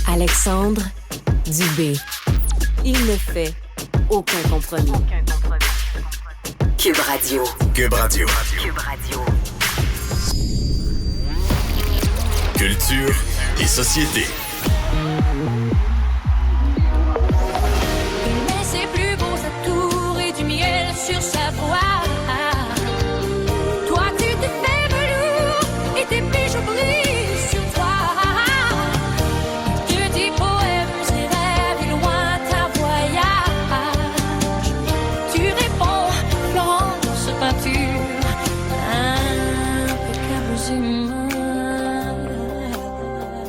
Alexandre Dubé. Il ne fait aucun compromis. Cube Radio. Cube Radio. Cube Radio. Culture et société. Il met ses plus beaux atours et du miel sur sa voix. Toi, tu te fais velours et tes bijoux brillent sur toi. Que tes poèmes et rêves et lointains voyages. Tu réponds, Florence peinture, impeccables.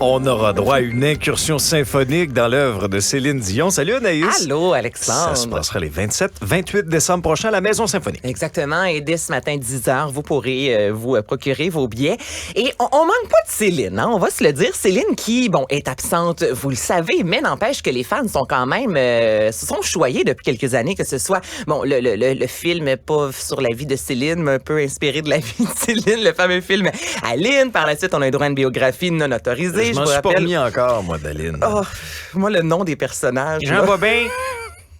On aura droit à une incursion symphonique dans l'œuvre de Céline Dion. Salut Anaïs. Allô, Alexandre. Ça se passera les 27, 28 décembre prochains à la Maison Symphonique. Exactement. Et dès ce matin, 10h, vous pourrez vous procurer vos billets. Et on manque pas de Céline, hein? On va se le dire. Céline qui, est absente, vous le savez, mais n'empêche que les fans sont quand même, se sont choyés depuis quelques années, que ce soit, le film pas sur la vie de Céline, mais un peu inspiré de la vie de Céline, le fameux film Aline. Par la suite, on a eu droit à une biographie non autorisée. Je m'en suis pas remis encore, moi, d'Aline. Oh, moi, le nom des personnages. Jean Bobin.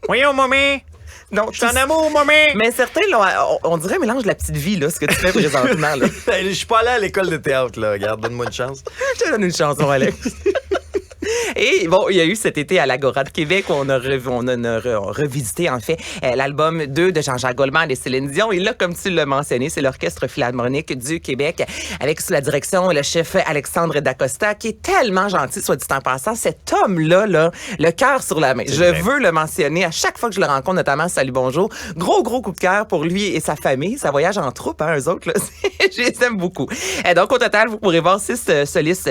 Voyons, momé. Non, Je suis en amour, momé. Mais certains, là, on dirait un mélange de la petite vie, là, ce que tu fais présentement. Là. Je suis pas allé à l'école de théâtre, là. Regarde, donne-moi une chance. Je te donne une chanson, Alex. Et il y a eu cet été à l'Agora de Québec où on a revisité, en fait, l'album 2 de Jean-Jacques Goldman et Céline Dion. Et là, comme tu l'as mentionné, c'est l'Orchestre Philharmonique du Québec avec sous la direction le chef Alexandre Dacosta qui est tellement gentil, soit dit en passant. Cet homme-là, le cœur sur la main. Je veux le mentionner à chaque fois que je le rencontre, notamment Salut Bonjour. Gros coup de cœur pour lui et sa famille. Ça voyage en troupe, hein, eux autres. Là. Je les aime beaucoup. Donc, au total, vous pourrez voir 6 solistes,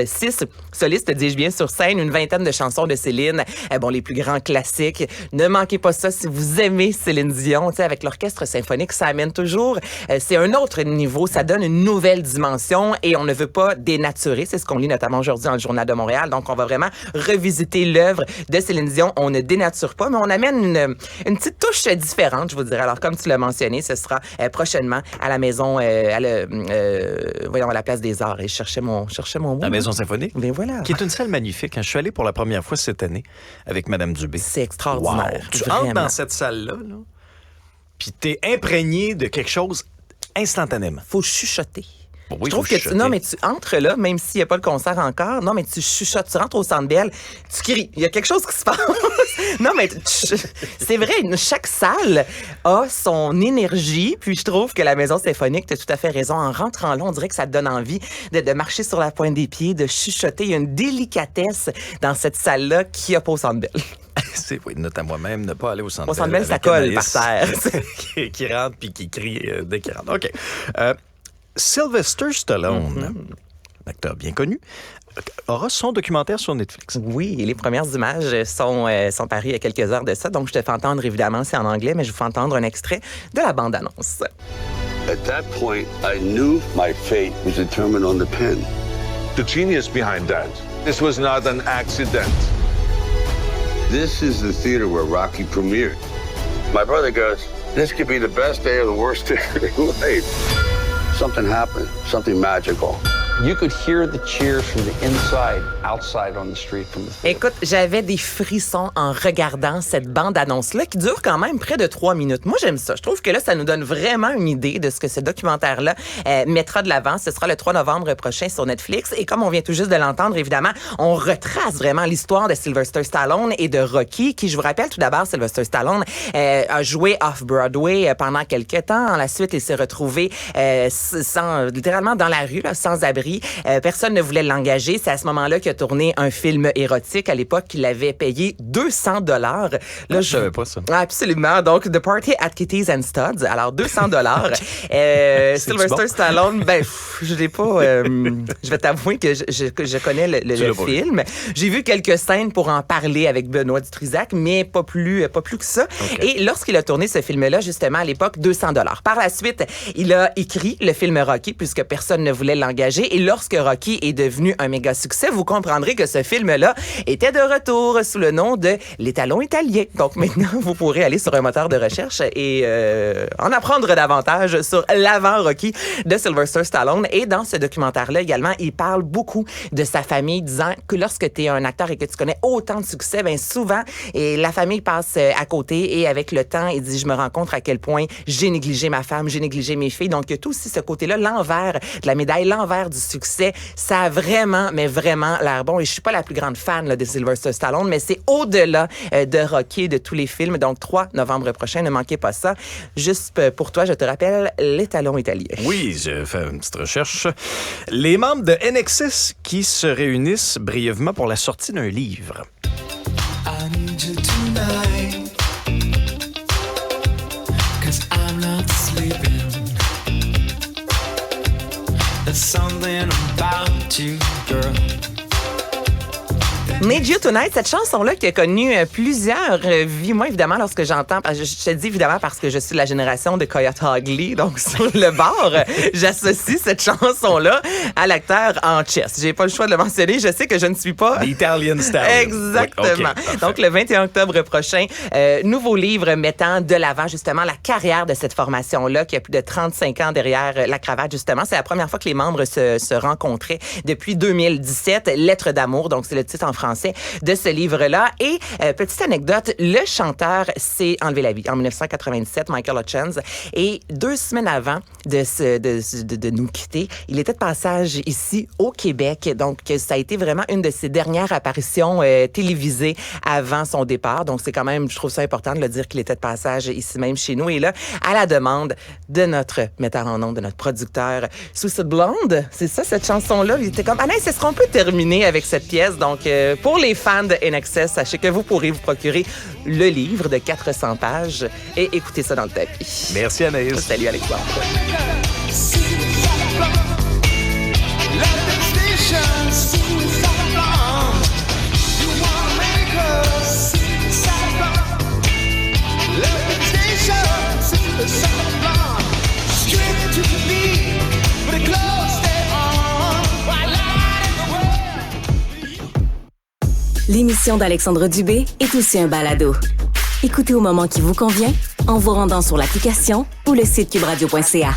dis-je bien, sur scène, une vingtaine de chansons de Céline, les plus grands classiques. Ne manquez pas ça si vous aimez Céline Dion. Avec l'orchestre symphonique, ça amène toujours, c'est un autre niveau, ça donne une nouvelle dimension et on ne veut pas dénaturer. C'est ce qu'on lit notamment aujourd'hui dans le Journal de Montréal. Donc, on va vraiment revisiter l'œuvre de Céline Dion. On ne dénature pas, mais on amène une petite touche différente, je vous dirais. Alors, comme tu l'as mentionné, ce sera prochainement à la maison, à la Place des Arts. Et je cherchais mon mot. La Maison Symphonique. Mais voilà. Qui est une salle magnifique. Je suis allé pour la première fois cette année avec Mme Dubé. C'est extraordinaire. Wow. Tu vraiment. entres dans cette salle-là, puis t'es imprégné de quelque chose instantanément. Faut chuchoter. Oui, je trouve que tu entres là, même s'il n'y a pas le concert encore. Non, mais tu chuchotes. Tu rentres au Centre Bell, tu cries. Il y a quelque chose qui se passe. Non, mais c'est vrai, chaque salle a son énergie. Puis je trouve que la Maison Symphonique, tu as tout à fait raison. En rentrant là, on dirait que ça te donne envie de marcher sur la pointe des pieds, de chuchoter. Il y a une délicatesse dans cette salle-là qu'il n'y a pas au Centre Bell. Oui, note à moi-même, ne pas aller au Centre Bell. Au Centre Bell, ça colle par terre. qui rentre puis qui crie dès qu'il rentre. OK. Sylvester Stallone, un acteur bien connu, aura son documentaire sur Netflix. Oui, et les premières images sont parues il y a quelques heures de ça. Donc, je te fais entendre, évidemment, c'est en anglais, mais je vous fais entendre un extrait de la bande-annonce. At that point, I knew my fate was determined on the pen. The genius behind that. This was not an accident. This is the theater where Rocky premiered. My brother goes, this could be the best day or the worst day of your life. Something happened, something magical. You could hear the cheers from the inside, outside on the street from the theater. Écoute, j'avais des frissons en regardant cette bande-annonce-là qui dure quand même près de 3 minutes. Moi, j'aime ça. Je trouve que là, ça nous donne vraiment une idée de ce que ce documentaire-là mettra de l'avant. Ce sera le 3 novembre prochain sur Netflix. Et comme on vient tout juste de l'entendre, évidemment, on retrace vraiment l'histoire de Sylvester Stallone et de Rocky, qui, je vous rappelle tout d'abord, Sylvester Stallone a joué off-Broadway pendant quelques temps. À la suite, il s'est retrouvé littéralement dans la rue, là, sans abri. Personne ne voulait l'engager. C'est à ce moment-là qu'il a tourné un film érotique. À l'époque, il avait payé $200. Là, je savais pas ça. Absolument. Donc, The Party at Kitty's and Studs. Alors, $200. Sylvester Stallone, je l'ai pas... je vais t'avouer que je connais le film. J'ai vu quelques scènes pour en parler avec Benoît Dutrisac, mais pas plus que ça. Okay. Et lorsqu'il a tourné ce film-là, justement, à l'époque, $200. Par la suite, il a écrit le film Rocky, puisque personne ne voulait l'engager. Et lorsque Rocky est devenu un méga succès, vous comprendrez que ce film-là était de retour sous le nom de L'étalon italien. Donc maintenant, vous pourrez aller sur un moteur de recherche et en apprendre davantage sur l'avant Rocky de Sylvester Stallone. Et dans ce documentaire-là également, il parle beaucoup de sa famille, disant que lorsque tu es un acteur et que tu connais autant de succès, bien souvent, et la famille passe à côté et avec le temps, il dit, je me rends compte à quel point j'ai négligé ma femme, j'ai négligé mes filles. Donc, il y a tout aussi ce côté-là, l'envers de la médaille, l'envers du succès. Ça a vraiment, mais vraiment l'air bon. Et je suis pas la plus grande fan là, de Sylvester Stallone, mais c'est au-delà de Rocky, de tous les films. Donc, 3 novembre prochain, ne manquez pas ça. Juste pour toi, je te rappelle L'étalon italien. Oui, j'ai fait une petite recherche. Les membres de NXS qui se réunissent brièvement pour la sortie d'un livre. I need you tonight, 'cause I'm not sleeping. There's something about you, girl. Need You Tonight, cette chanson-là qui a connu plusieurs vies. Moi, évidemment, lorsque j'entends, je te dis évidemment parce que je suis de la génération de Coyote Ugly, donc sur le bord, j'associe cette chanson-là à l'acteur en chess. J'ai pas le choix de le mentionner. Je sais que je ne suis pas... L'Italian Style. Exactement. Oui, okay, donc, le 21 octobre prochain, nouveau livre mettant de l'avant, justement, la carrière de cette formation-là qui a plus de 35 ans derrière la cravate, justement. C'est la première fois que les membres se rencontraient depuis 2017. Lettres d'amour, donc c'est le titre en français de ce livre-là. Et petite anecdote, le chanteur s'est enlevé la vie en 1997, Michael Hutchence. Et 2 semaines avant de nous quitter, il était de passage ici au Québec. Donc, ça a été vraiment une de ses dernières apparitions télévisées avant son départ. Donc, c'est quand même, je trouve ça important de le dire qu'il était de passage ici même chez nous. Et là, à la demande de notre metteur en ondes, de notre producteur, Suicide Blonde, c'est ça, cette chanson-là. Il était comme, Anaïs, est-ce qu'on peut terminer avec cette pièce? Donc, pour les fans de NXS, sachez que vous pourrez vous procurer le livre de 400 pages et écouter ça dans le tapis. Merci, Anaïs. Salut, Alexandre. L'émission d'Alexandre Dubé est aussi un balado. Écoutez au moment qui vous convient en vous rendant sur l'application ou le site cubradio.ca.